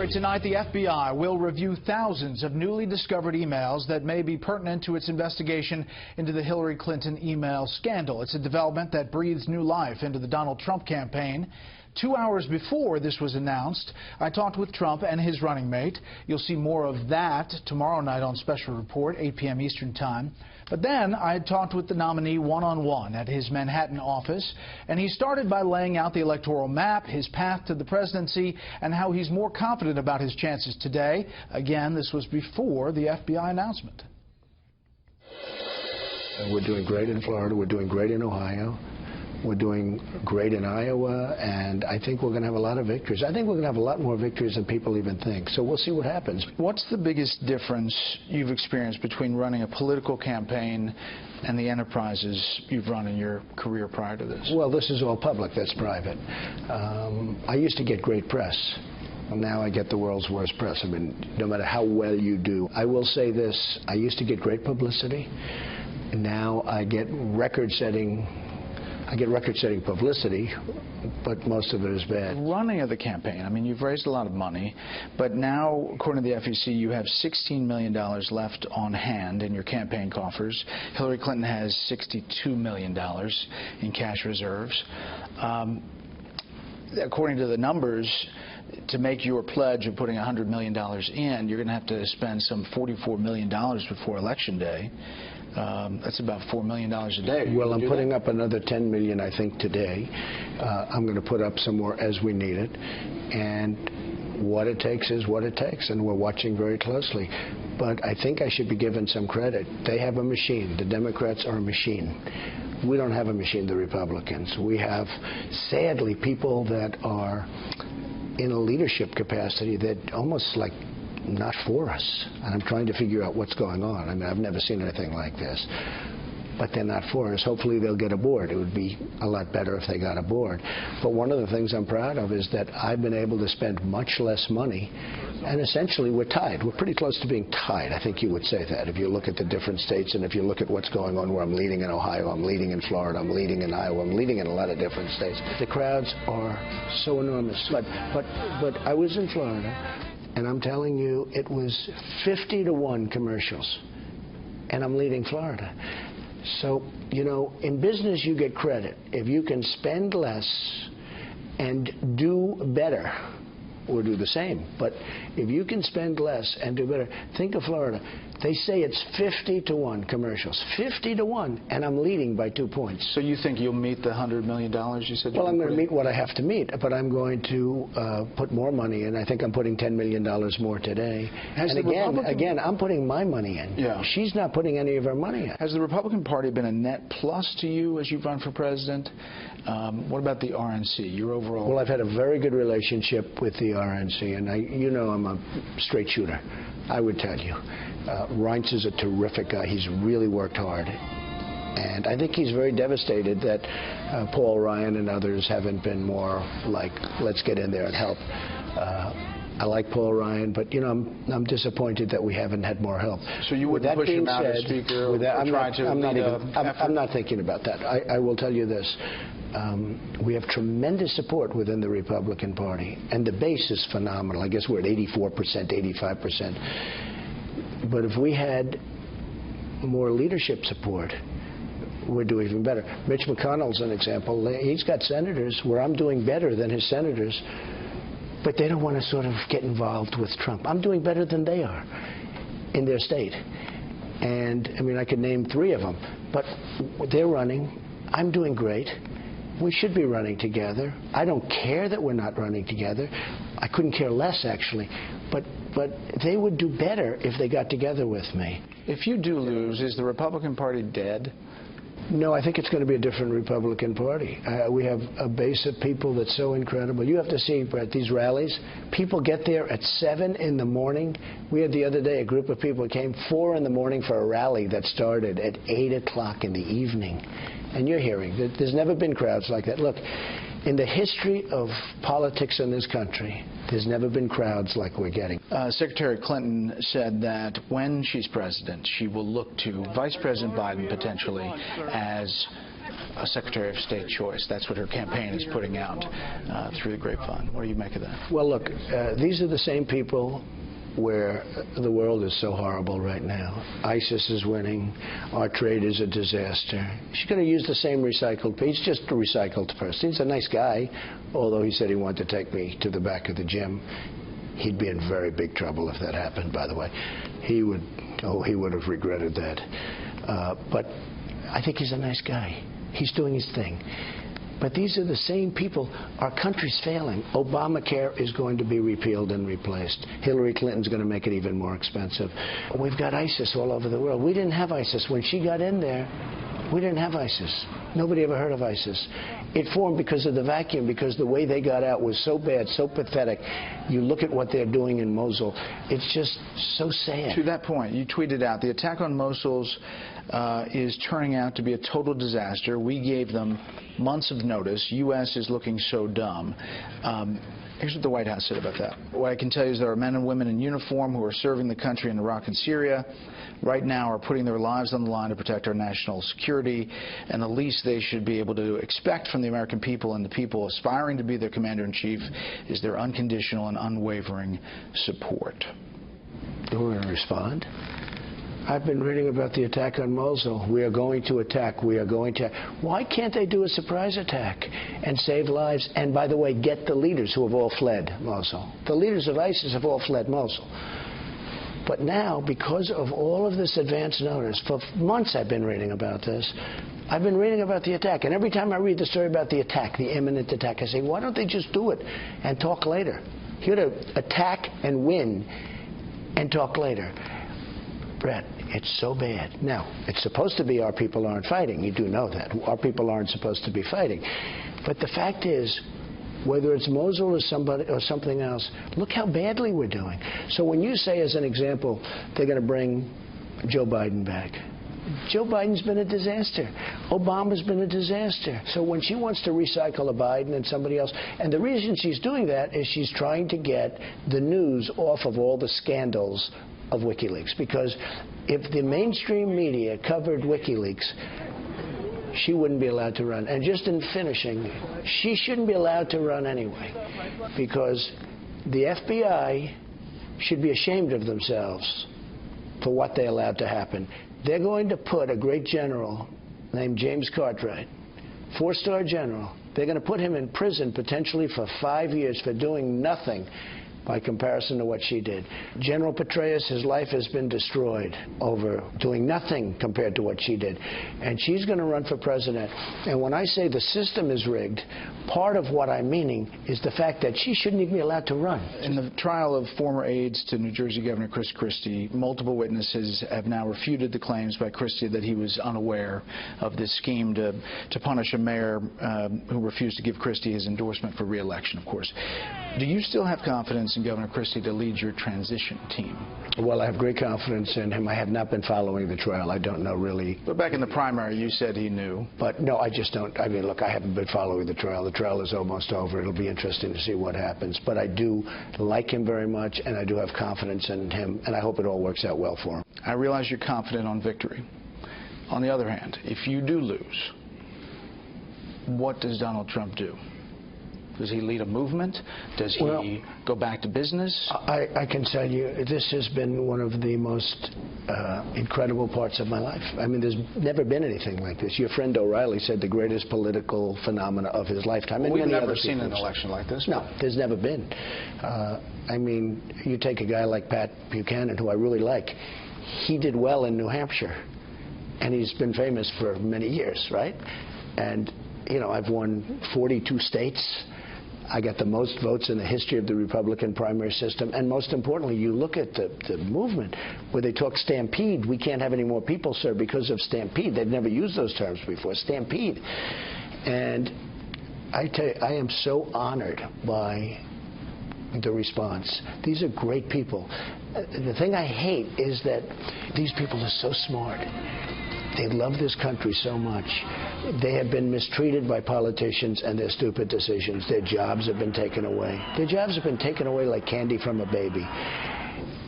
story tonight, the FBI will review thousands of newly discovered emails that may be pertinent to its investigation into the Hillary Clinton email scandal. It's a development that breathes new life into the Donald Trump campaign. 2 hours before this was announced, I talked with Trump and his running mate. You'll see more of that tomorrow night on Special Report, 8 p.m. Eastern Time. But then I had talked with the nominee one-on-one at his Manhattan office, and he started by laying out the electoral map, his path to the presidency, and how he's more confident about his chances today. Again, this was before the FBI announcement. We're doing great in Florida. We're doing great in Ohio. We're doing great in Iowa, and I think we're going to have a lot of victories. I think we're going to have a lot more victories than people even think, so we'll see what happens. What's the biggest difference you've experienced between running a political campaign and the enterprises you've run in your career prior to this? Well, this is all public. That's private. I used to get great press. Now I get the world's worst press. I mean, no matter how well you do. I will say this. I used to get great publicity. Now I get record-setting publicity, but most of it is bad. Running of the campaign, I mean, you've raised a lot of money, but now, according to the FEC, you have $16 million left on hand in your campaign coffers. Hillary Clinton has $62 million in cash reserves. According to the numbers, to make your pledge of putting $100 million in, you're going to have to spend some $44 million before Election Day. That's about $4 million a day. Well, I'm putting up another $10 million, I think, today. I'm going to put up some more as we need it. And what it takes is what it takes, and we're watching very closely. But I think I should be given some credit. They have a machine. The Democrats are a machine. We don't have a machine, the Republicans. We have, sadly, people that are in a leadership capacity that almost like not for us, and I'm trying to figure out what's going on. I mean, I've never seen anything like this, but they're not for us. Hopefully they'll get aboard. It would be a lot better if they got aboard. But one of the things I'm proud of is that I've been able to spend much less money, and essentially we're tied. We're pretty close to being tied. I think you would say that if you look at the different states, and if you look at what's going on where I'm leading in Ohio, I'm leading in Florida, I'm leading in Iowa, I'm leading in a lot of different states. The crowds are so enormous. But I was in Florida, and I'm telling you, it was 50-to-1 commercials, and I'm leading Florida. So, you know, in business you get credit. If you can spend less and do better, or do the same, but if you can spend less and do better, think of Florida. They say it's 50-to-1 commercials, 50-to-1, and I'm leading by 2 points. So you think you'll meet the $100 million you said? Well, I'm going to meet what I have to meet, but I'm going to put more money in. I think I'm putting $10 million more today. And again, I'm putting my money in. Yeah. She's not putting any of her money in. Has the Republican Party been a net plus to you as you've run for president? What about the RNC, your overall? Well, I've had a very good relationship with the RNC, and you know I'm a straight shooter. I would tell you. Reince is a terrific guy. He's really worked hard. And I think he's very devastated that Paul Ryan and others haven't been more like, let's get in there and help. I like Paul Ryan, but, you know, I'm disappointed that we haven't had more help. So you wouldn't push him out as Speaker? I'm not thinking about that. I will tell you this. We have tremendous support within the Republican Party, and the base is phenomenal. I guess we're at 84%, 85%. But if we had more leadership support, we'd do even better. Mitch McConnell's an example. He's got senators where I'm doing better than his senators, but they don't want to sort of get involved with Trump. I'm doing better than they are in their state. And, I mean, I could name 3 of them, but they're running. I'm doing great. We should be running together. I don't care that we're not running together. I couldn't care less, actually. But they would do better if they got together with me. If you do lose, is the Republican Party dead? No, I think it's going to be a different Republican Party. We have a base of people that's so incredible. You have to see, Bret, these rallies. People get there at 7 in the morning. We had the other day a group of people came 4 in the morning for a rally that started at 8 o'clock in the evening. And you're hearing that there's never been crowds like that. Look, in the history of politics in this country, there's never been crowds like we're getting. Secretary Clinton said that when she's president, she will look to Vice President Biden potentially as a Secretary of State choice. That's what her campaign is putting out through the grapevine. What do you make of that? Well, look, these are the same people where the world is so horrible right now. ISIS is winning. Our trade is a disaster. She's going to use the same recycled piece, just a recycled person. He's a nice guy, although he said he wanted to take me to the back of the gym. He'd be in very big trouble if that happened, by the way. He would have regretted that. But I think he's a nice guy. He's doing his thing. But these are the same people. Our country's failing. Obamacare is going to be repealed and replaced. Hillary Clinton's going to make it even more expensive. We've got ISIS all over the world. We didn't have ISIS. When she got in there, we didn't have ISIS. Nobody ever heard of ISIS. It formed because of the vacuum, because the way they got out was so bad, so pathetic. You look at what they're doing in Mosul, it's just so sad. To that point, you tweeted out, the attack on Mosul is turning out to be a total disaster. We gave them months of notice. U.S. is looking so dumb. Here's what the White House said about that. What I can tell you is there are men and women in uniform who are serving the country in Iraq and Syria right now, are putting their lives on the line to protect our national security, and the least they should be able to expect from the American people and the people aspiring to be their commander-in-chief is their unconditional and unwavering support. We're going to respond. I've been reading about the attack on Mosul. We are going to attack. We are going to. Why can't they do a surprise attack and save lives? And by the way, get the leaders who have all fled Mosul. The leaders of ISIS have all fled Mosul. But now, because of all of this advance notice, for months I've been reading about this. I've been reading about the attack. And every time I read the story about the attack, the imminent attack, I say, why don't they just do it and talk later? Here to attack and win and talk later. Bret, it's so bad. Now, it's supposed to be our people aren't fighting. You do know that. Our people aren't supposed to be fighting. But the fact is, whether it's Mosul or somebody or something else, look how badly we're doing. So when you say, as an example, they're going to bring Joe Biden back, Joe Biden's been a disaster. Obama's been a disaster. So when she wants to recycle a Biden and somebody else, and the reason she's doing that is she's trying to get the news off of all the scandals of WikiLeaks. Because if the mainstream media covered WikiLeaks, she wouldn't be allowed to run. And just in finishing, she shouldn't be allowed to run anyway, because the FBI should be ashamed of themselves for what they allowed to happen. They're going to put a great general named James Cartwright, four-star general, they're going to put him in prison potentially for 5 years for doing nothing by comparison to what she did. General Petraeus, his life has been destroyed over doing nothing compared to what she did. And she's going to run for president. And when I say the system is rigged, part of what I'm meaning is the fact that she shouldn't even be allowed to run. In the trial of former aides to New Jersey Governor Chris Christie, multiple witnesses have now refuted the claims by Christie that he was unaware of this scheme to punish a mayor who refused to give Christie his endorsement for re-election, of course. Do you still have confidence in Governor Christie to lead your transition team? Well, I have great confidence in him. I have not been following the trial. I don't know really. But back in the primary, you said he knew. But no, I just don't. I mean, look, I haven't been following the trial. The trial is almost over. It'll be interesting to see what happens. But I do like him very much, and I do have confidence in him, and I hope it all works out well for him. I realize you're confident on victory. On the other hand, if you do lose, what does Donald Trump do? Does he lead a movement? Does he go back to business? I can tell you this has been one of the most incredible parts of my life. I mean, there's never been anything like this. Your friend O'Reilly said the greatest political phenomena of his lifetime. Well, we've never seen an election like this. No, there's never been. I mean, you take a guy like Pat Buchanan, who I really like. He did well in New Hampshire, and he's been famous for many years, right? And, you know, I've won 42 states. I got the most votes in the history of the Republican primary system. And most importantly, you look at the movement where they talk stampede. We can't have any more people, sir, because of stampede. They've never used those terms before, stampede. And I tell you, I am so honored by the response. These are great people. The thing I hate is that these people are so smart. They love this country so much. They have been mistreated by politicians and their stupid decisions. Their jobs have been taken away. Their jobs have been taken away like candy from a baby.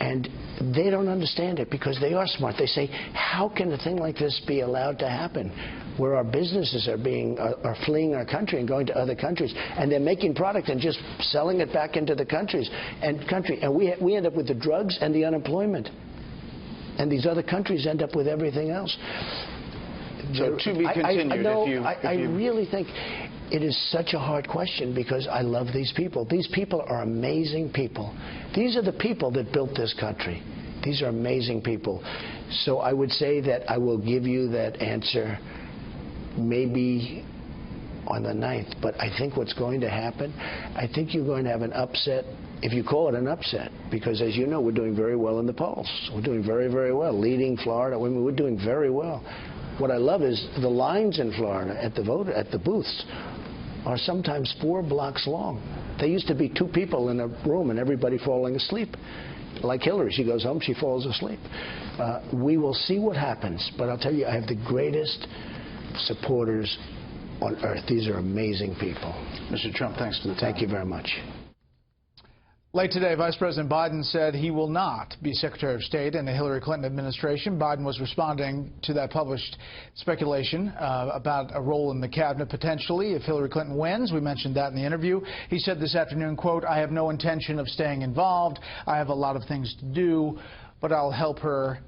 And they don't understand it because they are smart. They say, how can a thing like this be allowed to happen, where our businesses are fleeing our country and going to other countries, and they're making product and just selling it back into the countries and we end up with the drugs and the unemployment, and these other countries end up with everything else. So to be continued. I really think it is such a hard question because I love these people. These people are amazing people. These are the people that built this country. These are amazing people. So I would say that I will give you that answer maybe on the 9th. But I think what's going to happen, I think you're going to have an upset, if you call it an upset, because as you know, we're doing very well in the polls. We're doing very, very well, leading Florida. We're doing very well. What I love is the lines in Florida at the booths are sometimes 4 blocks long. There used to be 2 people in a room and everybody falling asleep. Like Hillary, she goes home, she falls asleep. We will see what happens, but I'll tell you, I have the greatest supporters on earth. These are amazing people. Mr. Trump, thanks for the time. Thank you very much. Late today, Vice President Biden said he will not be Secretary of State in the Hillary Clinton administration. Biden was responding to that published speculation about a role in the cabinet potentially if Hillary Clinton wins. We mentioned that in the interview. He said this afternoon, quote, "I have no intention of staying involved. I have a lot of things to do, but I'll help her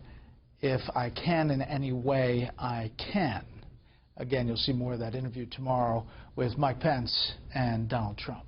if I can in any way I can." Again, you'll see more of that interview tomorrow with Mike Pence and Donald Trump.